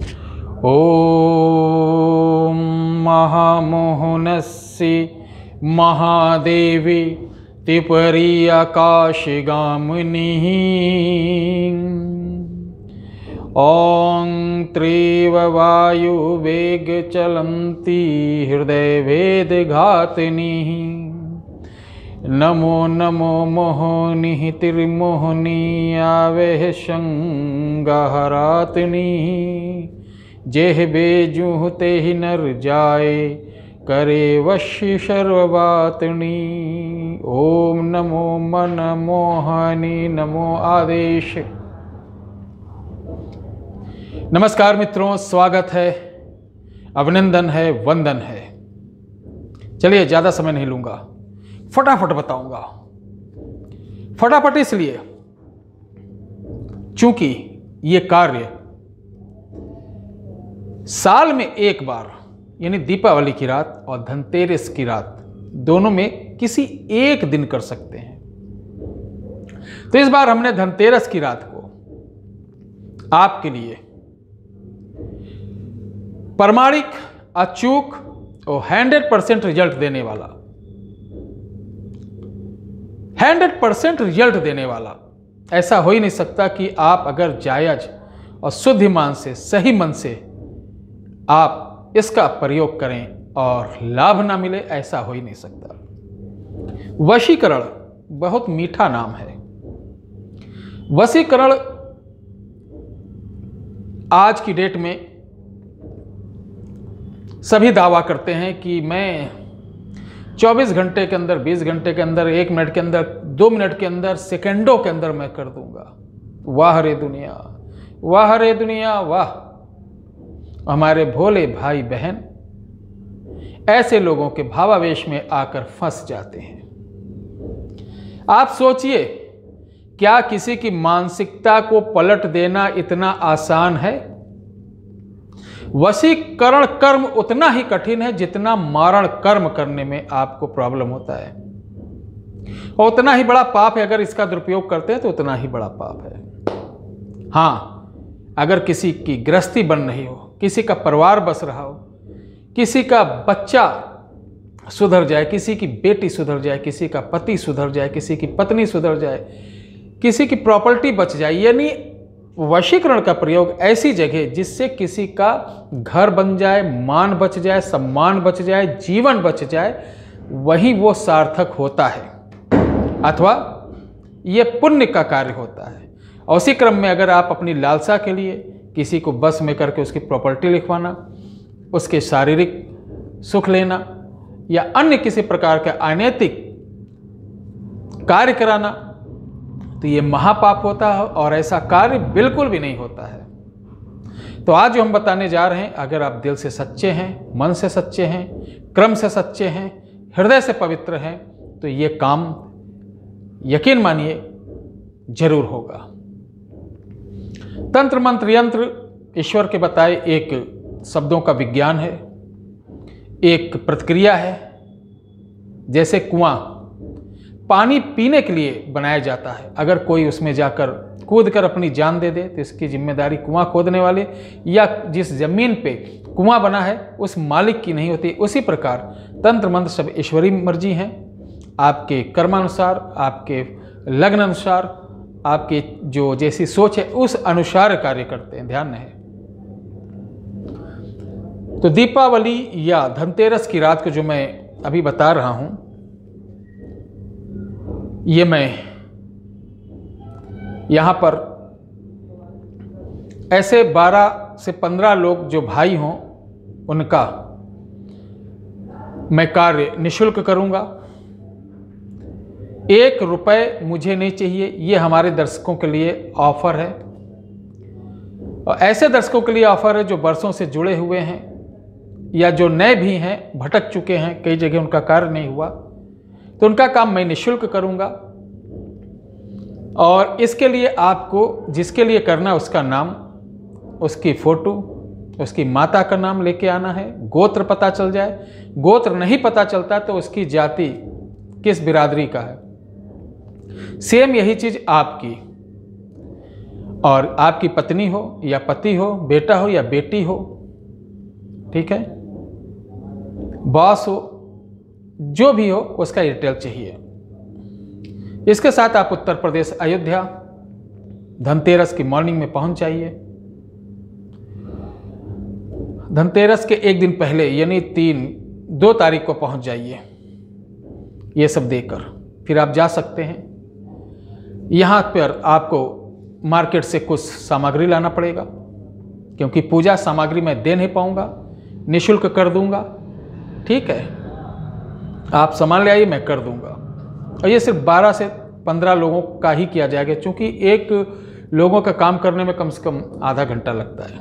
ॐ महामोहनस्य महादेवी त्रिपुरी आकाशगामिनीः ॐ त्रिववायुवेगचलन्ती हृदयभेदघातिनीः नमो नमो मोहिनीः त्रिमोहिनी आवेह संगहरातिनी जेह बेजूह तेह नर जाए करे वश्य सर्ववातिनी। ओम नमो मन मोहनी नमो आदेश। नमस्कार मित्रों, स्वागत है, अभिनंदन है, वंदन है। चलिए ज़्यादा समय नहीं लूँगा, फटाफट बताऊंगा। फटाफट इसलिए चूंकि ये कार्य साल में एक बार यानी दीपावली की रात और धनतेरस की रात दोनों में किसी एक दिन कर सकते हैं। तो इस बार हमने धनतेरस की रात को आपके लिए प्रामाणिक, अचूक और 100% रिजल्ट देने वाला 100% रिजल्ट देने वाला, ऐसा हो ही नहीं सकता कि आप अगर जायज और शुद्ध ईमान से, सही मन से आप इसका प्रयोग करें और लाभ ना मिले, ऐसा हो ही नहीं सकता। वशीकरण बहुत मीठा नाम है। वशीकरण आज की डेट में सभी दावा करते हैं कि मैं 24 घंटे के अंदर, 20 घंटे के अंदर, 1 मिनट के अंदर, 2 मिनट के अंदर, सेकंडों के अंदर मैं कर दूंगा। वाह रे दुनिया, वाह रे दुनिया, वाह। हमारे भोले भाई बहन ऐसे लोगों के भावावेश में आकर फंस जाते हैं। आप सोचिए, क्या किसी की मानसिकता को पलट देना इतना आसान है? वशीकरण कर्म उतना ही कठिन है जितना मारण कर्म करने में आपको प्रॉब्लम होता है, और उतना ही बड़ा पाप है। अगर इसका दुरुपयोग करते हैं तो उतना ही बड़ा पाप है। हाँ, अगर किसी की गृहस्थी बन रही हो, किसी का परिवार बस रहा हो, किसी का बच्चा सुधर जाए, किसी की बेटी सुधर जाए, किसी का पति सुधर जाए, किसी की पत्नी सुधर जाए, किसी की प्रॉपर्टी बच जाए, यानी वशीकरण का प्रयोग ऐसी जगह जिससे किसी का घर बन जाए, मान बच जाए, सम्मान बच जाए, जीवन बच जाए, वही वो सार्थक होता है, अथवा ये पुण्य का कार्य होता है। और उसी क्रम में अगर आप अपनी लालसा के लिए किसी को बस में करके उसकी प्रॉपर्टी लिखवाना, उसके शारीरिक सुख लेना या अन्य किसी प्रकार का अनैतिक कार्य कराना, तो ये महापाप होता है और ऐसा कार्य बिल्कुल भी नहीं होता है। तो आज जो हम बताने जा रहे हैं, अगर आप दिल से सच्चे हैं, मन से सच्चे हैं, क्रम से सच्चे हैं, हृदय से पवित्र हैं, तो ये काम यकीन मानिए जरूर होगा। तंत्र मंत्र यंत्र ईश्वर के बताए एक शब्दों का विज्ञान है, एक प्रतिक्रिया है। जैसे कुआं पानी पीने के लिए बनाया जाता है, अगर कोई उसमें जाकर कूद कर अपनी जान दे दे तो इसकी जिम्मेदारी कुआं खोदने वाले या जिस जमीन पे कुआं बना है उस मालिक की नहीं होती। उसी प्रकार तंत्र मंत्र सब ईश्वरीय मर्जी हैं। आपके कर्मानुसार, आपके लग्न अनुसार, आपके जो जैसी सोच है उस अनुसार कार्य करते हैं, ध्यान है। तो दीपावली या धनतेरस की रात को जो मैं अभी बता रहा हूं, ये मैं यहां पर ऐसे 12 से 15 लोग जो भाई हों उनका मैं कार्य निःशुल्क करूंगा। 1 रुपए मुझे नहीं चाहिए। ये हमारे दर्शकों के लिए ऑफर है, और ऐसे दर्शकों के लिए ऑफर है जो वर्षों से जुड़े हुए हैं या जो नए भी हैं, भटक चुके हैं, कई जगह उनका कार्य नहीं हुआ, तो उनका काम मैं निःशुल्क करूंगा। और इसके लिए आपको जिसके लिए करना उसका नाम, उसकी फोटो, उसकी माता का नाम लेके आना है, गोत्र पता चल जाए। गोत्र नहीं पता चलता तो उसकी जाति किस बिरादरी का है, सेम यही चीज आपकी। और आपकी पत्नी हो या पति हो, बेटा हो या बेटी हो, ठीक है, बॉस हो, जो भी हो, उसका डिटेल चाहिए। इसके साथ आप उत्तर प्रदेश अयोध्या धनतेरस की मॉर्निंग में पहुंच जाइए। धनतेरस के एक दिन पहले यानी 2 तारीख को पहुंच जाइए, ये सब देकर फिर आप जा सकते हैं। यहाँ पर आपको मार्केट से कुछ सामग्री लाना पड़ेगा, क्योंकि पूजा सामग्री मैं दे नहीं पाऊँगा, निःशुल्क कर दूंगा, ठीक है। आप सामान ले आइए, मैं कर दूंगा। और ये सिर्फ 12 से 15 लोगों का ही किया जाएगा, क्योंकि एक लोगों का काम करने में कम से कम आधा घंटा लगता है।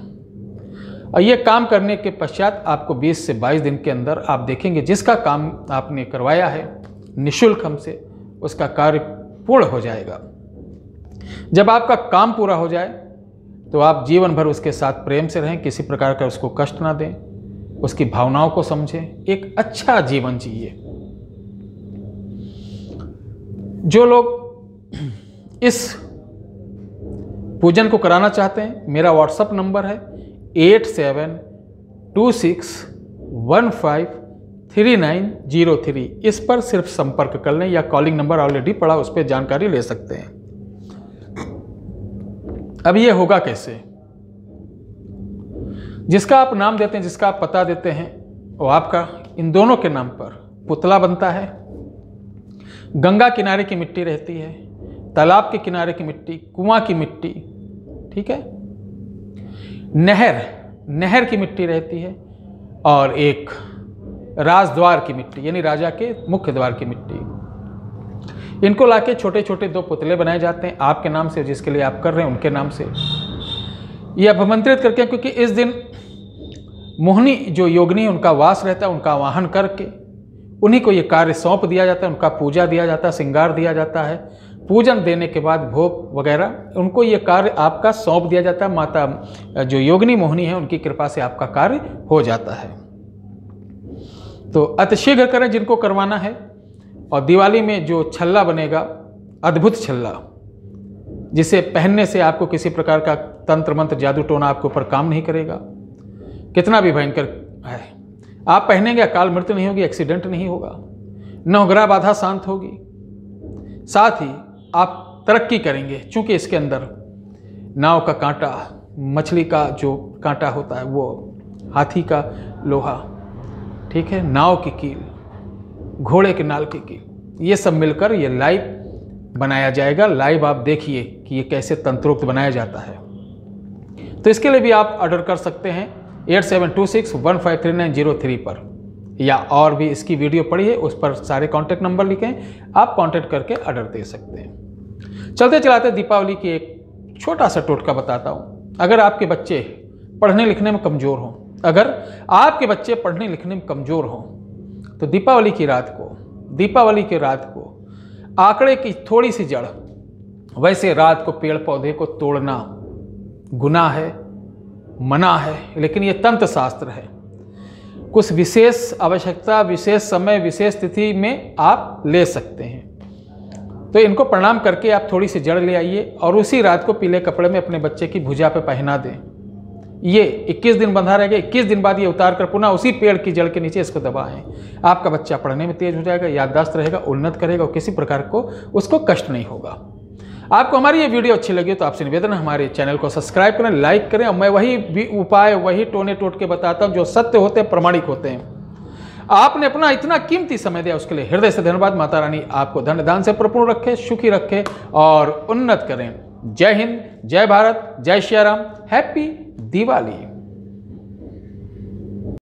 और ये काम करने के पश्चात आपको 20 से 22 दिन के अंदर आप देखेंगे जिसका काम आपने करवाया है निःशुल्क हमसे, उसका कार्य पूर्ण हो जाएगा। जब आपका काम पूरा हो जाए तो आप जीवन भर उसके साथ प्रेम से रहें, किसी प्रकार का उसको कष्ट ना दें, उसकी भावनाओं को समझें, एक अच्छा जीवन जिए। जो लोग इस पूजन को कराना चाहते हैं, मेरा व्हाट्सएप नंबर है 8726153903। इस पर सिर्फ संपर्क कर लें, या कॉलिंग नंबर ऑलरेडी पड़ा, उस पर जानकारी ले सकते हैं। अब ये होगा कैसे? जिसका आप नाम देते हैं, जिसका आप पता देते हैं, वो आपका इन दोनों के नाम पर पुतला बनता है। गंगा किनारे की मिट्टी रहती है, तालाब के किनारे की मिट्टी, कुआं की मिट्टी, ठीक है, नहर की मिट्टी रहती है, और एक राजद्वार की मिट्टी यानी राजा के मुख्य द्वार की मिट्टी। इनको लाके छोटे छोटे 2 पुतले बनाए जाते हैं आपके नाम से, जिसके लिए आप कर रहे हैं उनके नाम से। ये अभिमंत्रित करके, क्योंकि इस दिन मोहिनी जो योगिनी उनका वास रहता है, उनका आवाहन करके उन्हीं को ये कार्य सौंप दिया जाता है, उनका पूजा दिया जाता है, श्रृंगार दिया जाता है। पूजन देने के बाद भोग वगैरह उनको ये कार्य आपका सौंप दिया जाता है। माता जो योगिनी मोहिनी है उनकी कृपा से आपका कार्य हो जाता है। तो अतिशीघ्र करें जिनको करवाना है। और दिवाली में जो छल्ला बनेगा, अद्भुत छल्ला, जिसे पहनने से आपको किसी प्रकार का तंत्र मंत्र जादू टोना आपके ऊपर काम नहीं करेगा, कितना भी भयंकर है, आप पहनेंगे, अकाल मृत्यु नहीं होगी, एक्सीडेंट नहीं होगा, नवग्रह बाधा शांत होगी, साथ ही आप तरक्की करेंगे। चूंकि इसके अंदर नाव का कांटा, मछली का जो कांटा होता है वो, हाथी का लोहा, ठीक है, नाव की कील, घोड़े के नाल की कील, ये सब मिलकर ये लाइव बनाया जाएगा। लाइव आप देखिए कि ये कैसे तंत्रोक्त बनाया जाता है। तो इसके लिए भी आप ऑर्डर कर सकते हैं 8726153903 पर, या और भी इसकी वीडियो पड़ी है, उस पर सारे कॉन्टैक्ट नंबर लिखे हैं, आप कॉन्टैक्ट करके ऑर्डर दे सकते हैं। चलते चलाते दीपावली की एक छोटा सा टोटका बताता हूँ। अगर आपके बच्चे पढ़ने लिखने में कमज़ोर हों, अगर आपके बच्चे पढ़ने लिखने में कमज़ोर हों, तो दीपावली की रात को आंकड़े की थोड़ी सी जड़, वैसे रात को पेड़ पौधे को तोड़ना गुनाह है, मना है, लेकिन ये तंत्र शास्त्र है। कुछ विशेष आवश्यकता, विशेष समय, विशेष तिथि में आप ले सकते हैं। तो इनको प्रणाम करके आप थोड़ी सी जड़ ले आइए और उसी रात को पीले कपड़े में अपने बच्चे की भुजा पे पहना दें। ये 21 दिन बंधा रहेगा। 21 दिन बाद ये उतार कर पुनः उसी पेड़ की जड़ के नीचे इसको दबाएं। आपका बच्चा पढ़ने में तेज हो जाएगा, याददाश्त रहेगा, उन्नत करेगा और किसी प्रकार को उसको कष्ट नहीं होगा। आपको हमारी ये वीडियो अच्छी लगी तो आपसे निवेदन है हमारे चैनल को सब्सक्राइब करें, लाइक करें। और मैं वही उपाय, वही टोने टोटके बताता हूँ जो सत्य होते हैं, प्रमाणिक होते हैं। आपने अपना इतना कीमती समय दिया, उसके लिए हृदय से धन्यवाद। माता रानी आपको धन दान से परिपूर्ण रखे, सुखी रखे और उन्नत करें। जय हिंद, जय भारत, जय श्री राम, हैप्पी दिवाली।